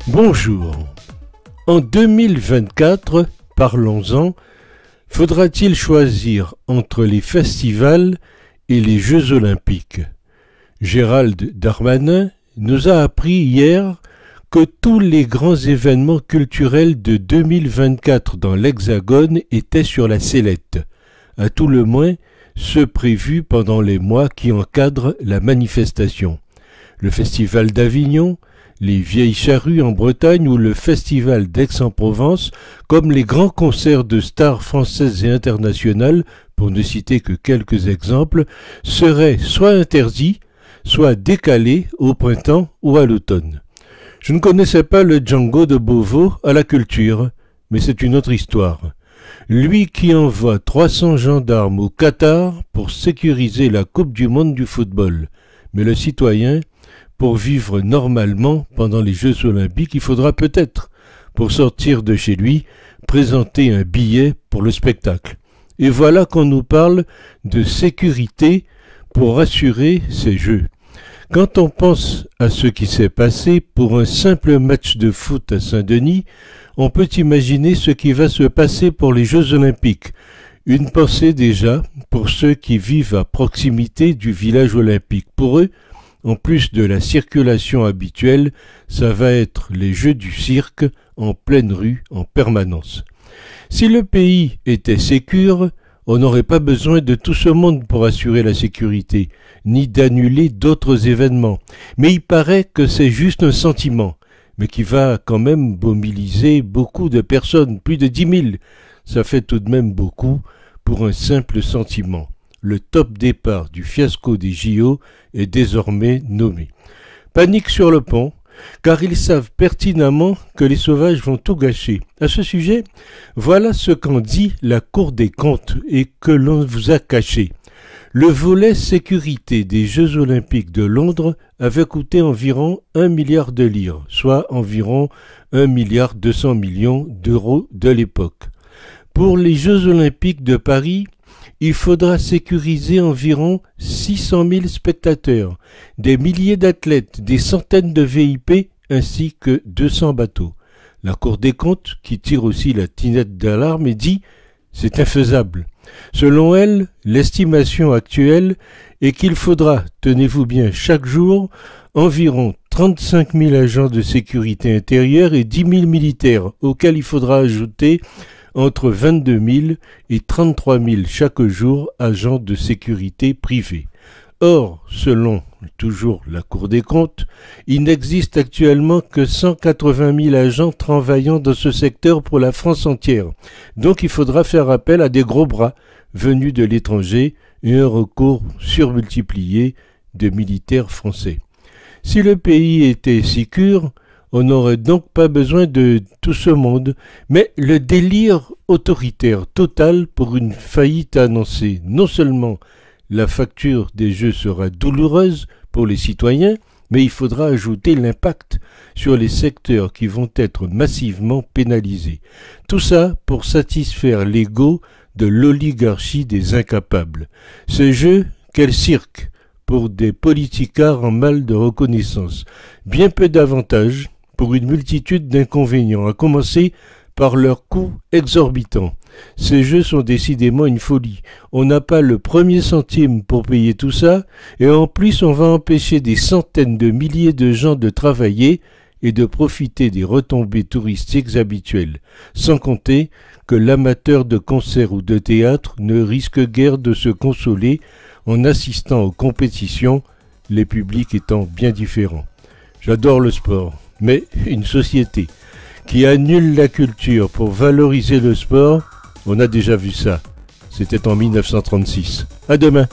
Bonjour. En 2024, parlons-en, faudra-t-il choisir entre les festivals et les Jeux Olympiques? Gérald Darmanin nous a appris hier que tous les grands événements culturels de 2024 dans l'Hexagone étaient sur la sellette, à tout le moins ceux prévus pendant les mois qui encadrent la manifestation. Le Festival d'Avignon, les Vieilles Charrues en Bretagne ou le Festival d'Aix-en-Provence, comme les grands concerts de stars françaises et internationales, pour ne citer que quelques exemples, seraient soit interdits, soit décalés au printemps ou à l'automne. Je ne connaissais pas le Django de Beauvau à la culture, mais c'est une autre histoire. Lui qui envoie 300 gendarmes au Qatar pour sécuriser la Coupe du monde du football. Mais le citoyen, pour vivre normalement pendant les Jeux Olympiques, il faudra peut-être, pour sortir de chez lui, présenter un billet pour le spectacle. Et voilà qu'on nous parle de sécurité pour assurer ces Jeux. Quand on pense à ce qui s'est passé pour un simple match de foot à Saint-Denis, on peut imaginer ce qui va se passer pour les Jeux Olympiques. Une pensée déjà pour ceux qui vivent à proximité du village olympique. Pour eux, en plus de la circulation habituelle, ça va être les Jeux du cirque en pleine rue en permanence. Si le pays était sécure, on n'aurait pas besoin de tout ce monde pour assurer la sécurité, ni d'annuler d'autres événements. Mais il paraît que c'est juste un sentiment, mais qui va quand même mobiliser beaucoup de personnes, plus de 10 000. Ça fait tout de même beaucoup pour un simple sentiment. Le top départ du fiasco des JO est désormais nommé. Panique sur le pont, car ils savent pertinemment que les sauvages vont tout gâcher. À ce sujet, voilà ce qu'en dit la Cour des comptes et que l'on vous a caché. Le volet sécurité des Jeux Olympiques de Londres avait coûté environ 1 milliard de livres, soit environ 1,2 milliard d'euros de l'époque. Pour les Jeux Olympiques de Paris, il faudra sécuriser environ 600 000 spectateurs, des milliers d'athlètes, des centaines de VIP ainsi que 200 bateaux. La Cour des comptes, qui tire aussi la tinette d'alarme, et dit « c'est infaisable ». Selon elle, l'estimation actuelle est qu'il faudra, tenez-vous bien, chaque jour, environ 35 000 agents de sécurité intérieure et 10 000 militaires, auxquels il faudra ajouter entre 22 000 et 33 000 chaque jour agents de sécurité privés. Or, selon toujours la Cour des comptes, il n'existe actuellement que 180 000 agents travaillant dans ce secteur pour la France entière. Donc il faudra faire appel à des gros bras venus de l'étranger et un recours surmultiplié de militaires français. Si le pays était sécure, on n'aurait donc pas besoin de tout ce monde, mais le délire autoritaire total pour une faillite annoncée. Non seulement la facture des Jeux sera douloureuse pour les citoyens, mais il faudra ajouter l'impact sur les secteurs qui vont être massivement pénalisés. Tout ça pour satisfaire l'ego de l'oligarchie des incapables. Ce jeu, quel cirque pour des politicards en mal de reconnaissance. Bien peu d'avantages pour une multitude d'inconvénients, à commencer par leurs coûts exorbitants. Ces jeux sont décidément une folie. On n'a pas le premier centime pour payer tout ça, et en plus on va empêcher des centaines de milliers de gens de travailler et de profiter des retombées touristiques habituelles, sans compter que l'amateur de concert ou de théâtre ne risque guère de se consoler en assistant aux compétitions, les publics étant bien différents. J'adore le sport, mais une société qui annule la culture pour valoriser le sport, on a déjà vu ça. C'était en 1936. À demain.